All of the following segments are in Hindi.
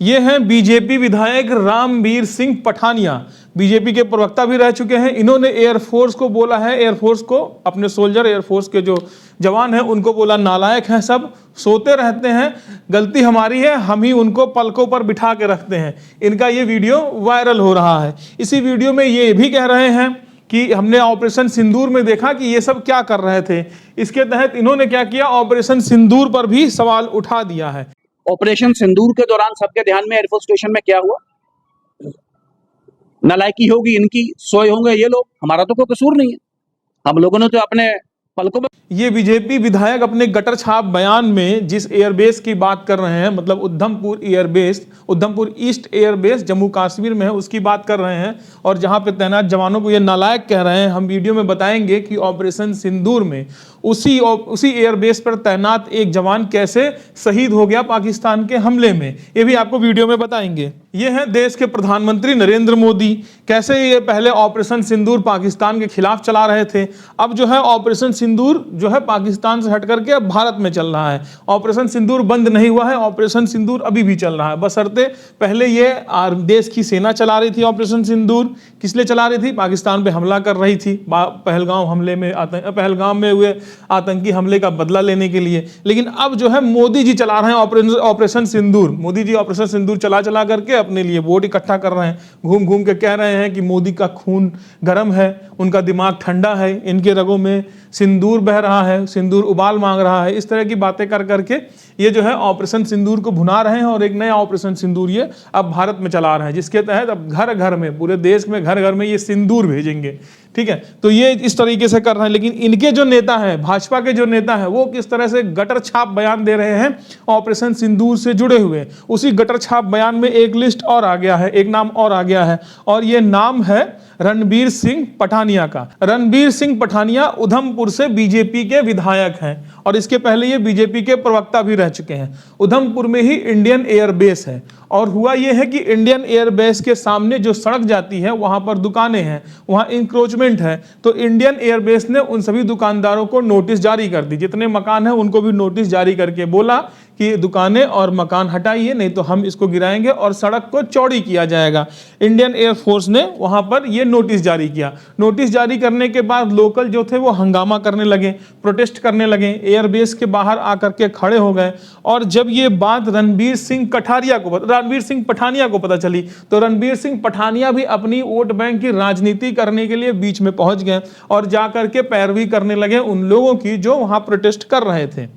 ये हैं बीजेपी विधायक रामवीर सिंह पठानिया, बीजेपी के प्रवक्ता भी रह चुके हैं। इन्होंने एयरफोर्स को बोला है, एयरफोर्स को, अपने सोल्जर, एयरफोर्स के जो जवान हैं उनको बोला नालायक हैं, सब सोते रहते हैं, गलती हमारी है, हम ही उनको पलकों पर बिठा के रखते हैं। इनका ये वीडियो वायरल हो रहा है। इसी वीडियो में ये भी कह रहे हैं कि हमने ऑपरेशन सिंदूर में देखा कि ये सब क्या कर रहे थे। इसके तहत इन्होंने क्या किया, ऑपरेशन सिंदूर पर भी सवाल उठा दिया है। ऑपरेशन सिंदूर के दौरान सबके ध्यान में एयरफोर्स स्टेशन में क्या हुआ? नालायकी होगी इनकी, सोए होंगे ये लोग, हमारा तो कोई कसूर नहीं है। हम लोगों ने तो अपने पलकों में। ये बीजेपी विधायक अपने गटर छाप बयान में जिस एयरबेस की बात कर रहे हैं, मतलब Udhampur airbase, Udhampur east airbase Jammu Kashmir में है, उसकी बात कर रहे हैं और जहां पे तैनात जवानों को ये नालायक कह रहे हैं। हम वीडियो में बताएंगे कि ऑपरेशन सिंदूर में उसी एयरबेस पर तैनात एक जवान कैसे शहीद हो गया पाकिस्तान के हमले में, ये भी आपको वीडियो में बताएंगे। ये हैं देश के प्रधानमंत्री नरेंद्र मोदी, कैसे ये पहले ऑपरेशन सिंदूर पाकिस्तान के खिलाफ चला रहे थे, अब जो है ऑपरेशन सिंदूर जो है पाकिस्तान से हट करके अब भारत में चल रहा है। ऑपरेशन सिंदूर बंद नहीं हुआ है, ऑपरेशन सिंदूर अभी भी चल रहा है, बशर्ते पहले ये देश की सेना चला रही थी ऑपरेशन सिंदूर। किस लिए चला रही थी? पाकिस्तान पे हमला कर रही थी, पहलगाम में हुए आतंकी हमले का बदला लेने के लिए। लेकिन अब जो है मोदी जी चला रहे हैं ऑपरेशन सिंदूर। मोदी जी ऑपरेशन सिंदूर चला चला करके अपने लिए वोट इकट्ठा कर रहे हैं, घूम घूम के कह रहे हैं कि मोदी का खून गर्म है, उनका दिमाग ठंडा है, इनके रगों में सिंदूर बह रहा है, सिंदूर उबाल मांग रहा है। इस तरह की बातें कर करके ये जो है ऑपरेशन सिंदूर को भुना रहे हैं और एक नया ऑपरेशन सिंदूर ये अब भारत में चला रहे हैं, जिसके तहत अब घर घर में, पूरे देश में घर घर में ये सिंदूर भेजेंगे। ठीक है, तो ये इस तरीके से कर रहे हैं। लेकिन इनके जो नेता हैं, भाजपा के जो नेता हैं, वो किस तरह से गटर छाप बयान दे रहे हैं ऑपरेशन सिंदूर से जुड़े हुए। उसी गटर छाप बयान में एक लिस्ट और आ गया है, एक नाम और आ गया है, और ये नाम है रणबीर सिंह पठानिया का। रणबीर सिंह पठानिया उधमपुर से बीजेपी के विधायक हैं और इसके पहले ये बीजेपी के प्रवक्ता भी रह चुके हैं। उधमपुर में ही इंडियन एयरबेस है और हुआ ये है कि इंडियन एयरबेस के सामने जो सड़क जाती है वहां पर दुकानें हैं, वहां इंक्रोचमेंट है। तो इंडियन एयरबेस ने उन सभी दुकानदारों को नोटिस जारी कर दी, जितने मकान हैं उनको भी नोटिस जारी करके बोला कि दुकानें और मकान हटाइए, नहीं तो हम इसको गिराएंगे और सड़क को चौड़ी किया जाएगा। इंडियन एयरफोर्स ने वहां पर यह नोटिस जारी किया। नोटिस जारी करने के बाद लोकल जो थे वो हंगामा करने लगे, प्रोटेस्ट करने लगे, एयरबेस के बाहर आकर के खड़े हो गए। और जब ये बात रणबीर सिंह पठानिया को पता चली तो रणबीर सिंह पठानिया भी अपनी वोट बैंक की राजनीति करने के लिए बीच में पहुंच गए और जाकर के पैरवी करने लगे उन लोगों की जो वहां प्रोटेस्ट कर रहे थे।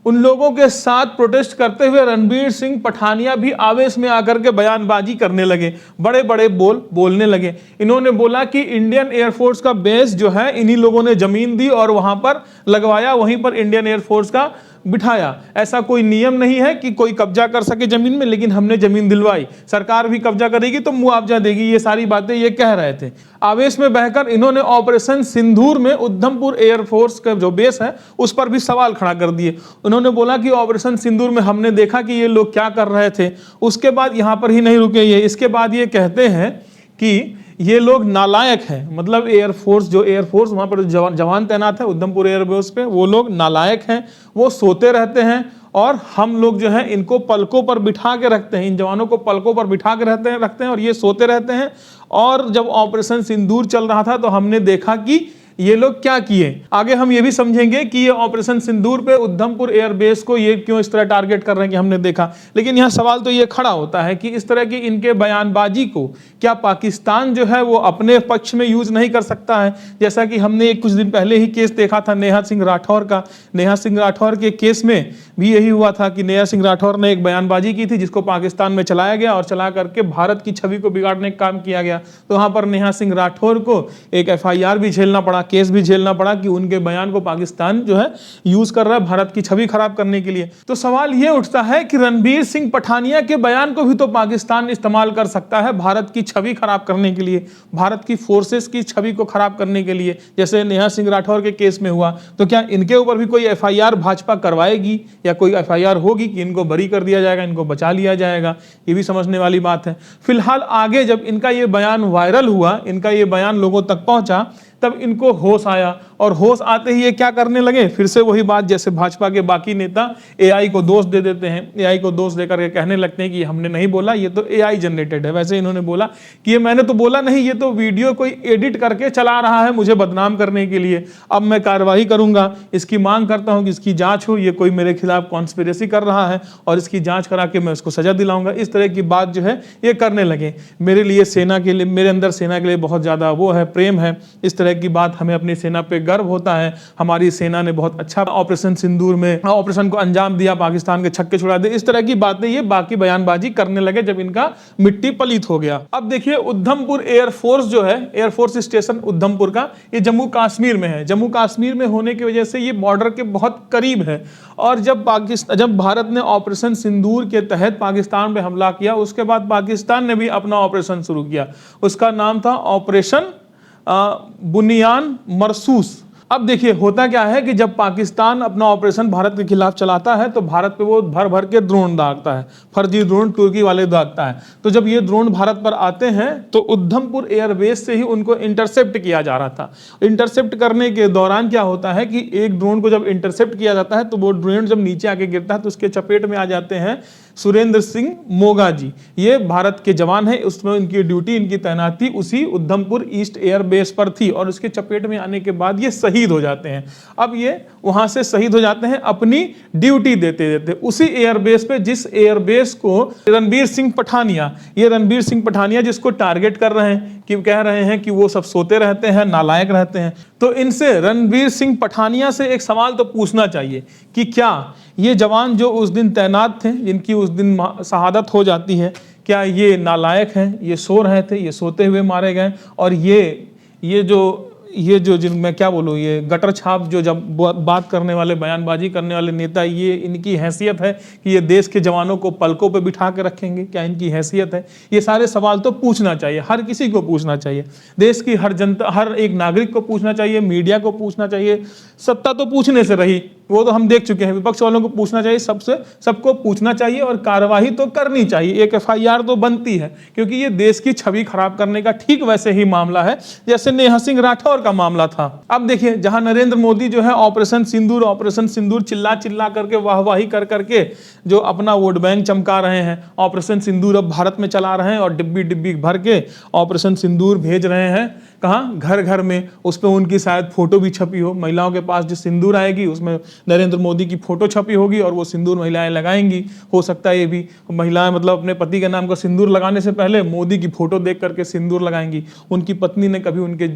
उन लोगों के साथ प्रोटेस्ट करते हुए रणबीर सिंह पठानिया भी आवेश में आकर के बयानबाजी करने लगे, बड़े बड़े बोलने लगे। इन्होंने बोला कि इंडियन एयरफोर्स का बेस जो है इन्हीं लोगों ने जमीन दी और वहां पर लगवाया, वहीं पर इंडियन एयरफोर्स का बिठाया। ऐसा कोई नियम नहीं है कि कोई कब्जा कर सके जमीन में, लेकिन हमने जमीन दिलवाई, सरकार भी कब्जा करेगी तो मुआवजा देगी। ये सारी बातें ये कह रहे थे। आवेश में बहकर इन्होंने ऑपरेशन सिंदूर में उधमपुर एयरफोर्स का जो बेस है उस पर भी सवाल खड़ा कर दिए। उन्होंने बोला कि ऑपरेशन सिंदूर में हमने देखा कि ये लोग क्या कर रहे थे। उसके बाद यहां पर ही नहीं रुके ये, इसके बाद ये कहते हैं कि ये लोग नालायक हैं, मतलब एयरफोर्स वहां पर जवान तैनात है उधमपुर एयरबेस पे, वो लोग नालायक हैं, वो सोते रहते हैं और हम लोग जो है इनको पलकों पर बिठा के रखते हैं, इन जवानों को पलकों पर बिठा के रखते हैं और ये सोते रहते हैं। और जब ऑपरेशन सिंदूर चल रहा था तो हमने देखा कि ये लोग क्या किए। आगे हम ये भी समझेंगे कि ये ऑपरेशन सिंदूर पे उधमपुर एयरबेस को ये क्यों इस तरह टारगेट कर रहे हैं कि हमने देखा। लेकिन यहाँ सवाल तो ये खड़ा होता है कि इस तरह की इनके बयानबाजी को क्या पाकिस्तान जो है वो अपने पक्ष में यूज नहीं कर सकता है? जैसा कि हमने कुछ दिन पहले ही केस देखा था नेहा सिंह राठौर का। नेहा सिंह राठौर के केस में भी यही हुआ था कि नेहा सिंह राठौर ने एक बयानबाजी की थी जिसको पाकिस्तान में चलाया गया और चला करके भारत की छवि को बिगाड़ने का काम किया गया। तो वहां पर नेहा सिंह राठौर को एक FIR भी झेलना पड़ा, केस भी झेलना पड़ा कि उनके बयान को पाकिस्तान जो है यूज कर रहा है भारत की छवि खराब करने के लिए। तो सवाल यह उठता है कि रणबीर सिंह पठानिया के बयान को भी तो पाकिस्तान इस्तेमाल कर सकता है भारत की छवि खराब करने के लिए, भारत की फोर्सेस की छवि को खराब करने के लिए, जैसे नेहा सिंह राठौर के केस में हुआ। तो क्या इनके ऊपर भी कोई FIR भाजपा करवाएगी या कोई FIR होगी कि इनको बरी कर दिया जाएगा, इनको बचा लिया जाएगा? ये भी समझने वाली बात है। फिलहाल आगे जब इनका ये बयान वायरल हुआ, इनका ये बयान लोगों तक पहुंचा, तब इनको होश आया और होश आते ही ये क्या करने लगे, फिर से वही बात, जैसे भाजपा के बाकी नेता एआई को दोष दे देते हैं, एआई को दोष देकर के कहने लगते हैं कि हमने नहीं बोला, ये तो एआई जनरेटेड है। वैसे इन्होंने बोला कि ये मैंने तो बोला नहीं, ये तो वीडियो कोई एडिट करके चला रहा है मुझे बदनाम करने के लिए, अब मैं कार्रवाई करूंगा, इसकी मांग करता हूं कि इसकी जांच हो, ये कोई मेरे खिलाफ कॉन्स्पिरेसी कर रहा है और इसकी जांच करा के मैं उसको सजा दिलाऊंगा। इस तरह की बात जो है ये करने लगे। मेरे लिए सेना के लिए, मेरे अंदर सेना के लिए बहुत ज्यादा वो है, प्रेम है, इस तरह की बात, हमें अपनी सेना पे गर्व होता है, हमारी सेना ने बहुत अच्छा ऑपरेशन सिंदूर में ऑपरेशन को अंजाम दिया, पाकिस्तान के छक्के छुड़ा दे, इस तरह की बातें ये बाकी बयानबाजी करने लगे जब इनका मिट्टी पलीत हो गया। अब देखिए उधमपुर एयरफोर्स जो है, एयरफोर्स स्टेशन उधमपुर का, ये जम्मू कश्मीर में है। जम्मू कश्मीर में होने की वजह से ये बॉर्डर के बहुत करीब है और जब भारत ने ऑपरेशन सिंदूर के तहत पाकिस्तान पे हमला किया, उसके बाद पाकिस्तान ने भी अपना ऑपरेशन शुरू किया, उसका नाम था ऑपरेशन बुनियान मरसूस। अब देखिए होता क्या है कि जब पाकिस्तान अपना ऑपरेशन भारत के खिलाफ चलाता है तो भारत पे वो भर भर के ड्रोन दागता है, फर्जी ड्रोन तुर्की वाले दागता है। तो जब ये ड्रोन भारत पर आते हैं तो उधमपुर एयरबेस से ही उनको इंटरसेप्ट किया जा रहा था। इंटरसेप्ट करने के दौरान क्या होता है कि एक ड्रोन को जब इंटरसेप्ट किया जाता है तो वो ड्रोन जब नीचे आके गिरता है तो उसके चपेट में आ जाते हैं सुरेंद्र सिंह मोगा जी। ये भारत के जवान हैं, उसमें इनकी ड्यूटी, इनकी तैनाती उसी उधमपुर ईस्ट एयरबेस पर थी और उसके चपेट में आने के बाद ये शहीद हो जाते हैं। अब ये वहां से शहीद हो जाते हैं अपनी ड्यूटी देते देते उसी एयरबेस पे, जिस एयरबेस को रणबीर सिंह पठानिया, ये रणबीर सिंह पठानिया जिसको टारगेट कर रहे हैं कि कह रहे हैं कि वो सब सोते रहते हैं, नालायक रहते हैं, तो इनसे रणबीर सिंह पठानिया से एक सवाल तो पूछना चाहिए कि क्या ये जवान जो उस दिन तैनात थे, जिनकी उस दिन शहादत हो जाती है, क्या ये नालायक हैं, ये सो रहे थे, ये सोते हुए मारे गए, और ये जो जिन मैं क्या बोलूँ, ये गटर छाप जो जब बात करने वाले, बयानबाजी करने वाले नेता, ये इनकी हैसियत है कि ये देश के जवानों को पलकों पे बिठा के रखेंगे? क्या इनकी हैसियत है? ये सारे सवाल तो पूछना चाहिए, हर किसी को पूछना चाहिए, देश की हर जनता, हर एक नागरिक को पूछना चाहिए, मीडिया को पूछना चाहिए। सत्ता तो पूछने से रही, वो तो हम देख चुके हैं, विपक्ष वालों को पूछना चाहिए, सबको पूछना चाहिए और कार्यवाही तो करनी चाहिए, एक एफआईआर तो बनती है, क्योंकि ये देश की छवि खराब करने का ठीक वैसे ही मामला है जैसे नेहा सिंह राठौर का मामला था। अब देखिए जहां नरेंद्र मोदी जो है ऑपरेशन सिंदूर चिल्ला चिल्ला करके, वाहवाही कर करके जो अपना वोट बैंक चमका रहे हैं, ऑपरेशन सिंदूर अब भारत में चला रहे हैं और डिब्बी डिब्बी भर के ऑपरेशन सिंदूर भेज रहे हैं, कहां? घर घर में। उस पर उनकी शायद फोटो भी छपी हो, महिलाओं के पास जो सिंदूर आएगी उसमें नरेंद्र मोदी की फोटो छपी होगी और वो सिंदूर महिलाएं लगाएंगी। हो सकता है ये भी महिलाएं मतलब अपने पति के नाम का सिंदूर लगाने से पहले मोदी की फोटो देख करके सिंदूर लगाएंगी। उनकी पत्नी ने कभी उनके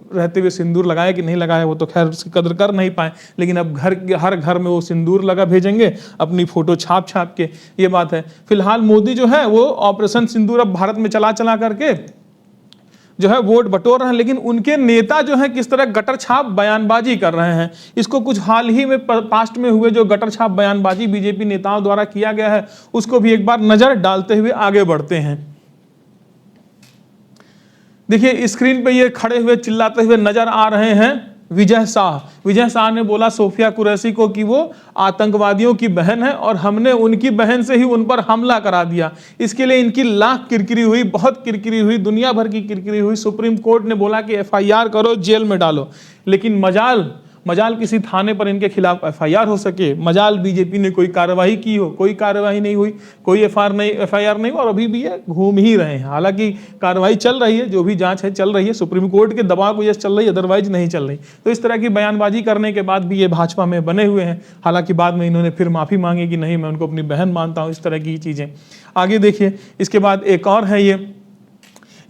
रहते हुए सिंदूर लगाया कि नहीं लगाया, वो तो खैर उसकी कदर कर नहीं पाए, लेकिन अब हर घर में वो सिंदूर लगा भेजेंगे अपनी फोटो छाप छाप के, ये बात है। फिलहाल मोदी जो है वो ऑपरेशन सिंदूर अब भारत में चला करके जो है वोट बटोर रहे हैं, लेकिन उनके नेता जो है किस तरह गटर छाप बयानबाजी कर रहे हैं, इसको कुछ हाल ही में पास्ट में हुए जो गटर छाप बयानबाजी बीजेपी नेताओं द्वारा किया गया है उसको भी एक बार नजर डालते हुए आगे बढ़ते हैं। देखिए स्क्रीन पे ये खड़े हुए चिल्लाते हुए नजर आ रहे हैं विजय शाह ने बोला सोफिया कुरैशी को कि वो आतंकवादियों की बहन है और हमने उनकी बहन से ही उन पर हमला करा दिया। इसके लिए इनकी लाख किरकिरी हुई, बहुत किरकिरी हुई, दुनिया भर की किरकिरी हुई। सुप्रीम कोर्ट ने बोला कि एफआईआर करो, जेल में डालो, लेकिन मजाल किसी थाने पर इनके खिलाफ एफआईआर हो सके, मजाल बीजेपी ने कोई कार्रवाई की हो, कोई कार्रवाई नहीं हुई, कोई एफआईआर नहीं हुई और अभी भी ये घूम ही रहे हैं। हालांकि कार्रवाई चल रही है, जो भी जांच है चल रही है, सुप्रीम कोर्ट के दबाव की वजह से चल रही है, अदरवाइज नहीं चल रही। तो इस तरह की बयानबाजी करने के बाद भी ये भाजपा में बने हुए हैं। हालांकि बाद में इन्होंने फिर माफी मांगी कि नहीं मैं उनको अपनी बहन मानता हूँ, इस तरह की चीजें। आगे देखिए इसके बाद एक और है,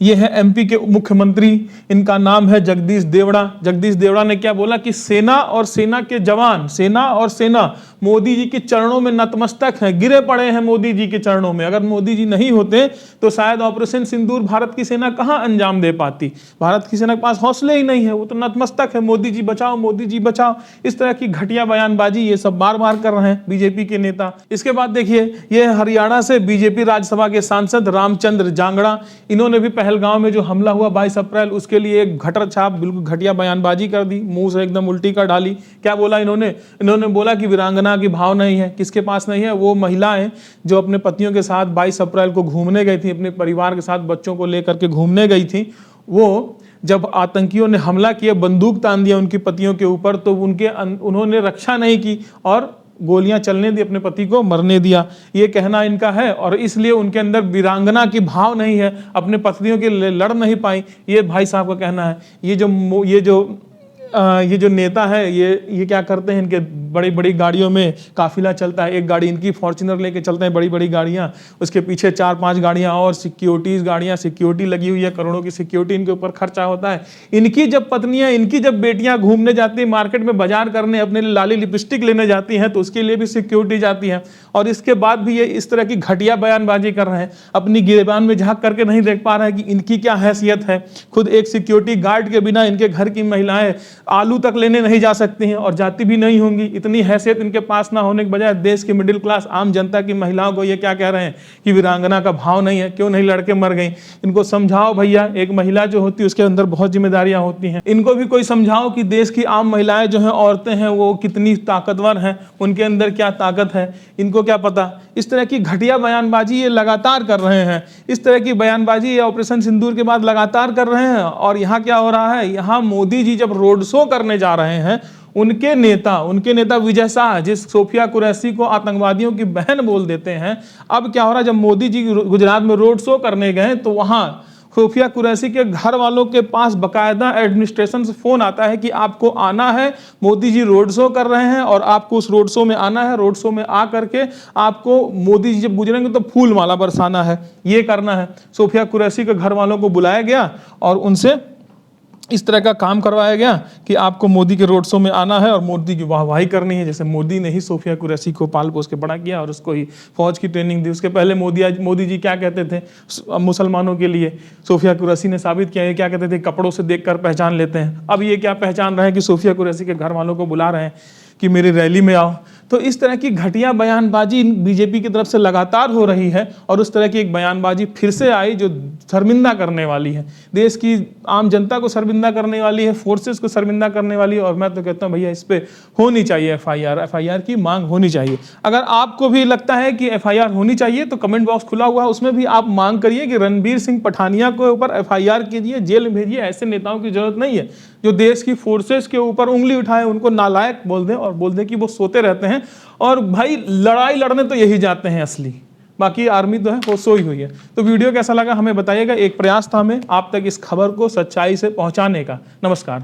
ये है एमपी के मुख्यमंत्री, इनका नाम है जगदीश देवड़ा ने क्या बोला कि सेना और सेना मोदी जी के चरणों में नतमस्तक हैं, गिरे पड़े हैं मोदी जी के चरणों में। अगर मोदी जी नहीं होते तो शायद ऑपरेशन सिंदूर भारत की सेना कहां अंजाम दे पाती। भारत की सेना के पास हौसले ही नहीं है, वो तो नतमस्तक है, मोदी जी बचाओ, मोदी जी बचाओ। इस तरह की घटिया बयानबाजी ये सब बार बार कर रहे हैं बीजेपी के नेता। इसके बाद देखिए ये हरियाणा से बीजेपी राज्यसभा के सांसद रामचंद्र जांगड़ा, इन्होंने भी पहलगांव में जो हमला हुआ 22 अप्रैल उसके लिए एक घटर छाप बिल्कुल घटिया बयानबाजी कर दी, मुंह से एकदम उल्टी कर डाली। क्या बोला इन्होंने बोला कि वीरांगना की भाव नहीं है, किसके पास नहीं है? वो महिलाएं जो अपने पतियों के साथ 22 अप्रैल को घूमने गई थी, अपने परिवार के साथ बच्चों को लेकर के घूमने गई थी, वो जब आतंकियों ने हमला किया, बंदूक तान दिया उनकी पतियों के ऊपर, तो उन्होंने रक्षा नहीं की और गोलियां चलने दी, अपने पति को मरने दिया, ये कहना इनका है। और इसलिए उनके अंदर वीरांगना की भाव नहीं है, अपने पत्नियों के लिए लड़ नहीं पाई, ये भाई साहब का कहना है। ये जो नेता है, ये क्या करते हैं, इनके बड़ी बड़ी गाड़ियों में काफिला चलता है। एक गाड़ी इनकी फॉर्च्यूनर लेके चलते हैं, बड़ी बड़ी गाड़ियां, उसके पीछे 4-5 गाड़ियां और सिक्योरिटीज गाड़ियां, सिक्योरिटी लगी हुई है, करोड़ों की सिक्योरिटी इनके ऊपर खर्चा होता है। इनकी जब पत्नियां, इनकी जब बेटियां घूमने जाती है मार्केट में, बाजार करने, अपने लिए लाली लिपस्टिक लेने जाती हैं, तो उसके लिए भी सिक्योरिटी जाती है। और इसके बाद भी ये इस तरह की घटिया बयानबाजी कर रहे हैं, अपनी गिरेबान में झांक करके नहीं देख पा रहे हैं कि इनकी क्या हैसियत है। खुद एक सिक्योरिटी गार्ड के बिना इनके घर की महिलाएं आलू तक लेने नहीं जा सकती हैं और जाती भी नहीं होंगी। इतनी हैसियत इनके पास ना होने के बजाय देश की मिडिल क्लास आम जनता की महिलाओं को ये क्या कह रहे हैं कि वीरांगना का भाव नहीं है, क्यों नहीं लड़के मर गई। इनको समझाओ भैया, एक महिला जो होती है उसके अंदर बहुत जिम्मेदारियां होती हैं। इनको भी कोई समझाओ कि देश की आम महिलाएं जो हैं, औरतें हैं, वो कितनी ताकतवर हैं, उनके अंदर क्या ताकत है, इनको क्या पता। इस तरह की घटिया बयानबाजी ये लगातार कर रहे हैं। इस तरह की बयानबाजी ये ऑपरेशन सिंदूर के बाद लगातार कर रहे हैं। और यहाँ क्या हो रहा है, यहाँ मोदी जी जब रोड शो करने जा रहे हैं, उनके नेता विजय शाह, जिस सोफिया कुरैशी को आतंकवादियों की बहन बोल देते हैं, अब क्या हो रहा है, जब मोदी जी गुजरात में रोड शो करने गए तो वहां सोफिया कुरैशी के घर वालों के पास बकायदा एडमिनिस्ट्रेशन से फोन आता है कि आपको आना है, मोदी जी रोड शो कर रहे हैं और आपको उस रोड शो में आना है। रोड शो में आ करके आपको मोदी जी जब गुजरेंगे तो फूल माला बरसाना है, ये करना है। सोफिया कुरैशी के घर वालों को बुलाया गया और उनसे इस तरह का काम करवाया गया कि आपको मोदी के रोड शो में आना है और मोदी की वाहवाही करनी है। जैसे मोदी ने ही सोफिया कुरैशी को पाल पोस के बड़ा किया और उसको ही फौज की ट्रेनिंग दी। उसके पहले मोदी जी क्या कहते थे मुसलमानों के लिए, सोफिया कुरैशी ने साबित किया। ये क्या कहते थे, कपड़ों से देखकर पहचान लेते हैं। अब ये क्या पहचान रहे हैं कि सोफिया कुरैशी के घर वालों को बुला रहे हैं कि मेरी रैली में आओ। तो इस तरह की घटिया बयानबाजी बीजेपी की तरफ से लगातार हो रही है और उस तरह की एक बयानबाजी फिर से आई जो शर्मिंदा करने वाली है, देश की आम जनता को शर्मिंदा करने वाली है, फोर्सेस को शर्मिंदा करने वाली है। और मैं तो कहता हूं भैया, इस पे होनी चाहिए एफआईआर की मांग होनी चाहिए। अगर आपको भी लगता है कि एफआईआर होनी चाहिए तो कमेंट बॉक्स खुला हुआ है, उसमें भी आप मांग करिए कि रणबीर सिंह पठानिया के ऊपर एफआईआर कीजिए, जेल में भेजिए। ऐसे नेताओं की जरूरत नहीं है जो देश की फोर्सेस के ऊपर उंगली उठाए, उनको नालायक बोल दें और बोल दें कि वो सोते रहते हैं। और भाई लड़ाई लड़ने तो यही जाते हैं असली, बाकी आर्मी तो है वो सोई हुई है। तो वीडियो कैसा लगा हमें बताइएगा। एक प्रयास था हमें आप तक इस खबर को सच्चाई से पहुंचाने का। नमस्कार।